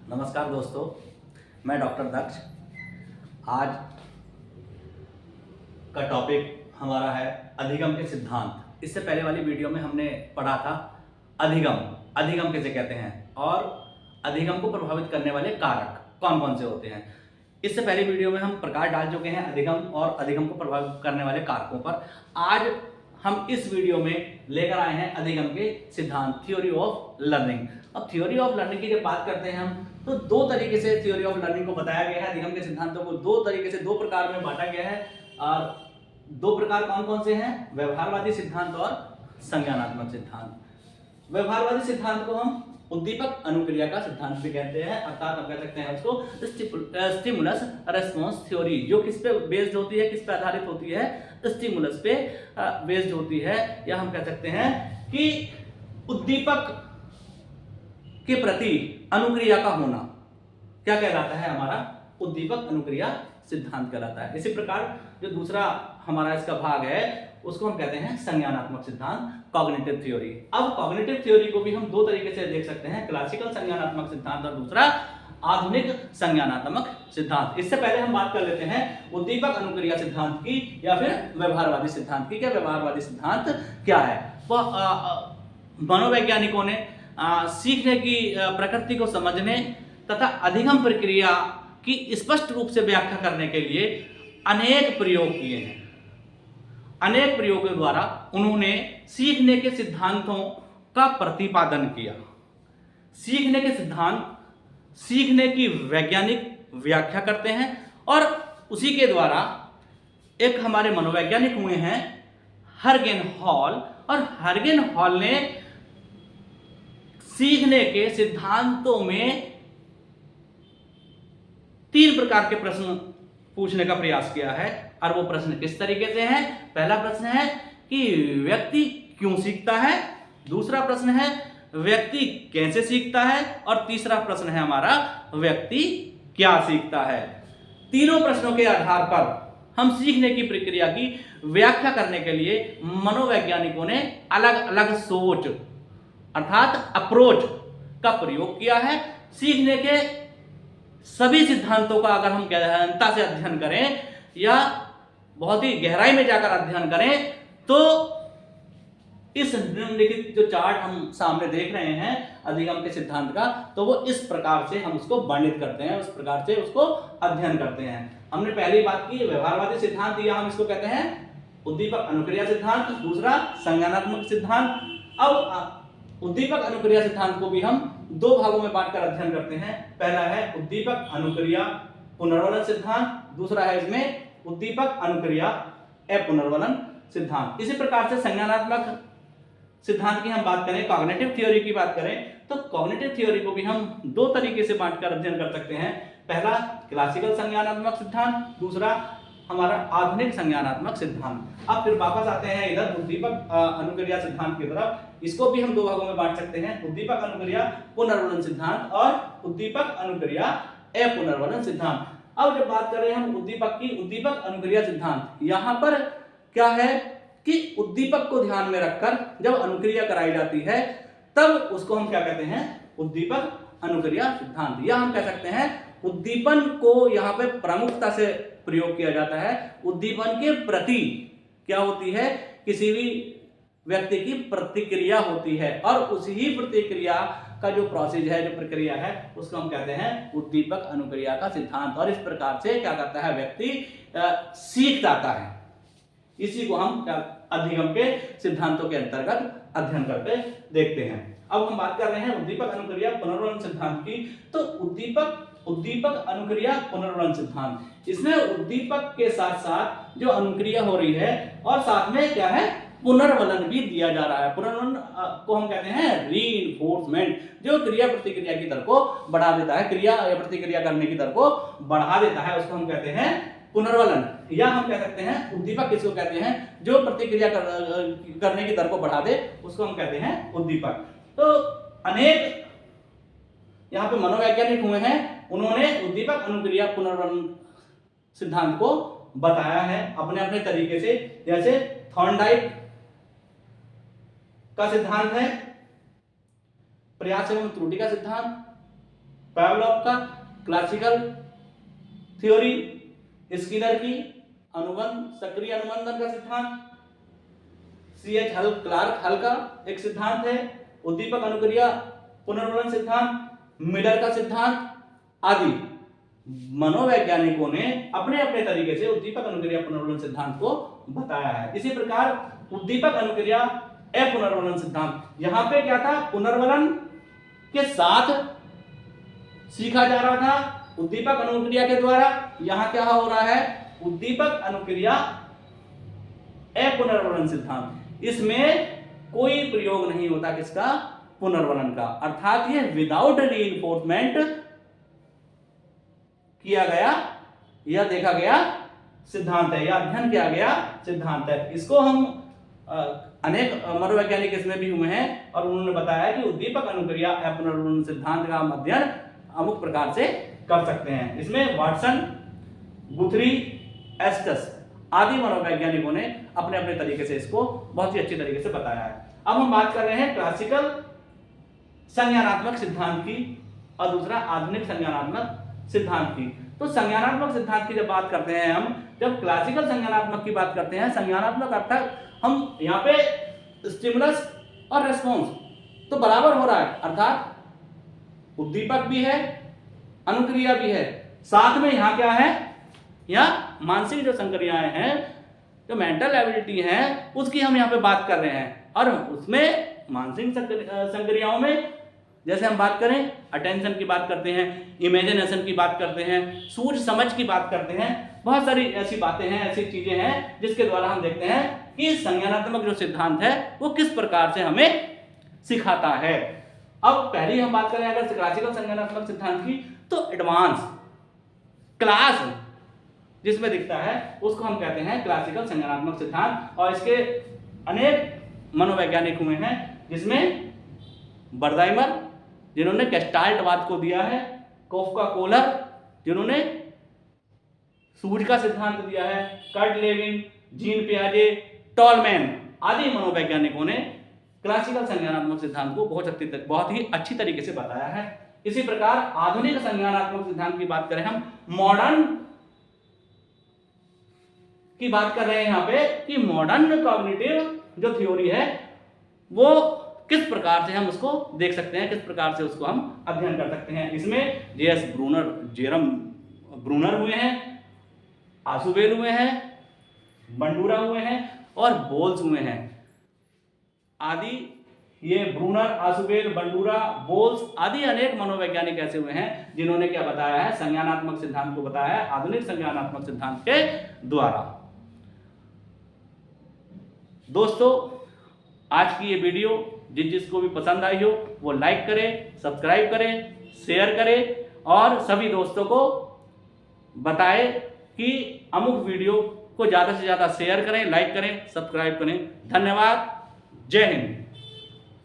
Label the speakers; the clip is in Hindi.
Speaker 1: नमस्कार दोस्तों, मैं डॉक्टर दक्ष। आज का टॉपिक हमारा है अधिगम के सिद्धांत। इससे पहले वाली वीडियो में हमने पढ़ा था अधिगम किसे कहते हैं और अधिगम को प्रभावित करने वाले कारक कौन कौन से होते हैं। इससे पहले वीडियो में हम प्रकाश डाल चुके हैं अधिगम और अधिगम को प्रभावित करने वाले कारकों पर। आज हम इस वीडियो में लेकर आए हैं अधिगम के सिद्धांत, थ्योरी ऑफ लर्निंग। अब थ्योरी ऑफ लर्निंग की जब बात करते हैं हम, तो दो तरीके से थ्योरी ऑफ लर्निंग को बताया गया है। अधिगम के सिद्धांतों को दो तरीके से, दो प्रकार में बांटा गया है। और दो प्रकार कौन कौन से हैं? व्यवहारवादी सिद्धांत और संज्ञानात्मक सिद्धांत। व्यवहारवादी सिद्धांत को हम उद्दीपक अनुक्रिया का सिद्धांत भी कहते हैं, अर्थात हम कह सकते हैं उसको स्टिमुलस रेस्पॉन्स थ्योरी, जो किस पे बेस्ड होती है, किस पे आधारित होती है? स्टिमुलस पे बेस्ड होती है। या हम कह सकते हैं कि उद्दीपक के प्रति अनुक्रिया का होना क्या कहलाता है? हमारा उद्दीपक अनुक्रिया सिद्धांत कहलाता है। इसी प्रकार जो दूसरा हमारा इसका भाग है उसको हम कहते हैं संज्ञानात्मक सिद्धांत, कॉग्निटिव थ्योरी। अब कॉग्निटिव थ्योरी को भी हम दो तरीके से देख सकते हैं, क्लासिकल संज्ञानात्मक सिद्धांत और दूसरा आधुनिक संज्ञानात्मक सिद्धांत। इससे पहले हम बात कर लेते हैं उद्दीपक अनुक्रिया सिद्धांत की या फिर व्यवहारवादी सिद्धांत की। क्या व्यवहारवादी सिद्धांत क्या है? मनोवैज्ञानिकों ने सीखने की प्रकृति को समझने तथा अधिगम प्रक्रिया की स्पष्ट रूप से व्याख्या करने के लिए अनेक प्रयोग किए हैं। अनेक प्रयोगों द्वारा उन्होंने सीखने के सिद्धांतों का प्रतिपादन किया। सीखने के सिद्धांत सीखने की वैज्ञानिक व्याख्या करते हैं और उसी के द्वारा एक हमारे मनोवैज्ञानिक हुए हैं हर्गेन हॉल, और हर्गेन हॉल ने सीखने के सिद्धांतों में तीन प्रकार के प्रश्न पूछने का प्रयास किया है। और वो प्रश्न किस तरीके से हैं? पहला प्रश्न है कि व्यक्ति क्यों सीखता है, दूसरा प्रश्न है व्यक्ति कैसे सीखता है, और तीसरा प्रश्न है हमारा व्यक्ति क्या सीखता है। तीनों प्रश्नों के आधार पर हम सीखने की प्रक्रिया की व्याख्या करने के लिए मनोवैज्ञानिकों ने अलग अलग सोच अर्थात अप्रोच का प्रयोग किया है। सीखने के सभी सिद्धांतों का अगर हम गहनता से अध्ययन करें या बहुत ही गहराई में जाकर अध्ययन करें तो इस निम्नलिखित जो चार्ट हम सामने देख रहे हैं अधिगम के सिद्धांत का, तो वो इस प्रकार से हम उसको वर्णित करते हैं, उस प्रकार से उसको अध्ययन करते हैं। हमने पहली बात की व्यवहारवादी सिद्धांत, या हम इसको कहते हैं उद्दीपक अनुक्रिया सिद्धांत, दूसरा संज्ञानात्मक सिद्धांत। अब उद्दीपक अनुक्रिया सिद्धांत को भी हम दो भागों में बांटकर अध्ययन करते हैं। पहला है उद्दीपक अनुक्रिया पुनर्वलन सिद्धांत, दूसरा है इसमें उद्दीपक अनुक्रिया अपुनर्वलन सिद्धांत। इसी प्रकार से संज्ञानात्मक सिद्धांत की हम बात करें, कॉग्निटिव थ्योरी की बात करें, तो कॉग्निटिव थ्योरी को भी हम दो तरीके से बांटकर अध्ययन कर सकते हैं। पहला क्लासिकल संज्ञानात्मक सिद्धांत, दूसरा हमारा आधुनिक संज्ञानात्मक सिद्धांत। अब फिर वापस आते हैं इधर उद्दीपक अनुक्रिया सिद्धांत की तरफ। इसको भी हम दो भागों में बांट सकते हैं, उद्दीपक अनुक्रिया पुनर्वलन सिद्धांत और उद्दीपक अनुक्रिया अपुनर्वलन सिद्धांत। अब जब बात कर रहे हैं हम उद्दीपक की, उद्दीपक अनुक्रिया सिद्धांत, यहां पर क्या है कि उद्दीपक को ध्यान में रखकर जब अनुक्रिया कराई जाती है तब उसको हम क्या कहते हैं? उद्दीपक अनुक्रिया सिद्धांत। या हम कह सकते हैं उद्दीपन को यहाँ पे प्रमुखता से प्रयोग किया जाता है। उद्दीपन के प्रति क्या होती है? किसी भी व्यक्ति की प्रतिक्रिया होती है और उसी ही प्रतिक्रिया का जो प्रोसेस है, जो प्रक्रिया है, उसको हम कहते हैं उद्दीपक अनुक्रिया का सिद्धांत। और इस प्रकार से क्या करता है? व्यक्ति सीख जाता है। इसी को हम अधिगम के सिद्धांतों के अंतर्गत अध्ययन करते देखते हैं। अब हम बात कर रहे हैं उद्दीपक अनुक्रिया पुनर्वलन सिद्धांत की। तो उद्दीपक अनुक्रिया पुनर्वलन सिद्धांत, इसमें उद्दीपक के साथ साथ जो अनुक्रिया हो रही है और साथ में क्या है? पुनर्वलन भी दिया जा रहा है। पुनर्वलन को हम कहते हैं रीइंफोर्समेंट, जो क्रिया प्रतिक्रिया की दर को बढ़ा देता है, क्रिया या प्रतिक्रिया करने की दर को बढ़ा देता है, उसको हम कहते हैं पुनर्वलन। या हम कह सकते हैं उद्दीपक किसको कहते हैं? जो प्रतिक्रिया करने की दर को बढ़ा दे, उसको हम कहते हैं उद्दीपक। तो अनेक यहाँ पे मनोवैज्ञानिक हुए हैं, उन्होंने उद्दीपक अनुक्रिया पुनर्वलन सिद्धांत को बताया है अपने अपने तरीके से। जैसे थॉर्नडाइक का सिद्धांत है प्रयास एवं त्रुटि का सिद्धांत, पावलोव का क्लासिकल थ्योरी, स्किनर की अनुबंध सक्रिय अनुबंधन का सिद्धांत, C.H. क्लार्क हल का एक सिद्धांत है, उद्दीपक अनुक्रिया पुनर्वलन सिद्धांत, मिलर का सिद्धांत आदि मनोवैज्ञानिकों ने अपने अपने तरीके से उद्दीपक अनुक्रिया पुनर्वलन सिद्धांत को बताया है। इसी प्रकार उद्दीपक अनुक्रिया अपुनर्वलन सिद्धांत, यहां पे क्या था, पुनर्वलन के साथ सीखा जा रहा था उद्दीपक अनुक्रिया के द्वारा। यहां क्या हो रहा है, उद्दीपक अनुक्रिया अपुनर्वलन सिद्धांत, इसमें कोई प्रयोग नहीं होता किसका, पुनर्वलन का, अर्थात ये विदाउट रीइंफोर्समेंट किया गया या देखा गया सिद्धांत है या अध्ययन किया गया सिद्धांत है। इसको हम अनेक मनोवैज्ञानिक इसमें भी हुए हैं और उन्होंने बताया कि उद्दीपक अनुक्रिया अपुनर्वलन सिद्धांत का हम अध्ययन अमुक प्रकार से कर सकते हैं। इसमें वाटसन, गुथरी, एस्टस आदि मनोवैज्ञानिकों ने अपने अपने तरीके से इसको बहुत ही अच्छी तरीके से बताया है। अब हम बात कर रहे हैं क्लासिकल संज्ञानात्मक सिद्धांत की और दूसरा आधुनिक संज्ञानात्मक सिद्धांत की। तो संज्ञानात्मक सिद्धांत की जब बात करते हैं हम, जब क्लासिकल संज्ञानात्मक की बात करते हैं, संज्ञानात्मक अर्थात हम यहाँ पे स्टिमुलस और रेस्पॉन्स तो बराबर हो रहा है, अर्थात उद्दीपक भी है, अनुक्रिया भी है, साथ में यहाँ क्या है, यहाँ मानसिक जो संक्रियाएं हैं, जो मेंटल एबिलिटी है, उसकी हम यहाँ पे बात कर रहे हैं। और उसमें मानसिक संक्रियाओं में जैसे हम बात करें, अटेंशन की बात करते हैं, इमेजिनेशन की बात करते हैं, सूझ समझ की बात करते हैं, बहुत सारी ऐसी बातें हैं, ऐसी चीजें हैं जिसके द्वारा हम देखते हैं कि संज्ञानात्मक जो सिद्धांत है वो किस प्रकार से हमें सिखाता है। अब पहली हम बात करें अगर क्लासिकल संज्ञानात्मक सिद्धांत की, तो एडवांस क्लास जिसमें दिखता है उसको हम कहते हैं क्लासिकल संज्ञानात्मक सिद्धांत। और इसके अनेक मनोवैज्ञानिक हुए हैं, जिसमें बर्दाइमर जिन्होंने गेस्टाल्टवाद को दिया है, कोफका कोलर जिन्होंने सूझ का सिद्धांत दिया है, कर्ट लेविन, जीन पियाजे, टॉलमैन आदि मनोवैज्ञानिकों ने क्लासिकल संज्ञानात्मक सिद्धांत को बहुत ही अच्छी तरीके से बताया है। इसी प्रकार आधुनिक संज्ञानात्मक सिद्धांत की बात करें, हम मॉडर्न की बात कर रहे हैं यहाँ पे कि मॉडर्न कॉग्निटिव जो थ्योरी है वो किस प्रकार से हम उसको देख सकते हैं, किस प्रकार से उसको हम अध्ययन कर सकते हैं। इसमें जेएस ब्रूनर, जेरम ब्रूनर हुए हैं, आसुबेल हुए हैं, बंडूरा हुए हैं और बोल्स हुए हैं आदि। ये ब्रूनर, आसुबेल, बंडूरा, बोल्स आदि अनेक मनोवैज्ञानिक ऐसे हुए हैं जिन्होंने क्या बताया है, संज्ञानात्मक सिद्धांत को बताया है आधुनिक संज्ञानात्मक सिद्धांत के द्वारा। दोस्तों, आज की ये वीडियो जिसको भी पसंद आई हो वो लाइक करें, सब्सक्राइब करें, शेयर करें और सभी दोस्तों को बताएं कि अमुक वीडियो को ज़्यादा से ज़्यादा शेयर करें, लाइक करें, सब्सक्राइब करें। धन्यवाद। जय हिंद।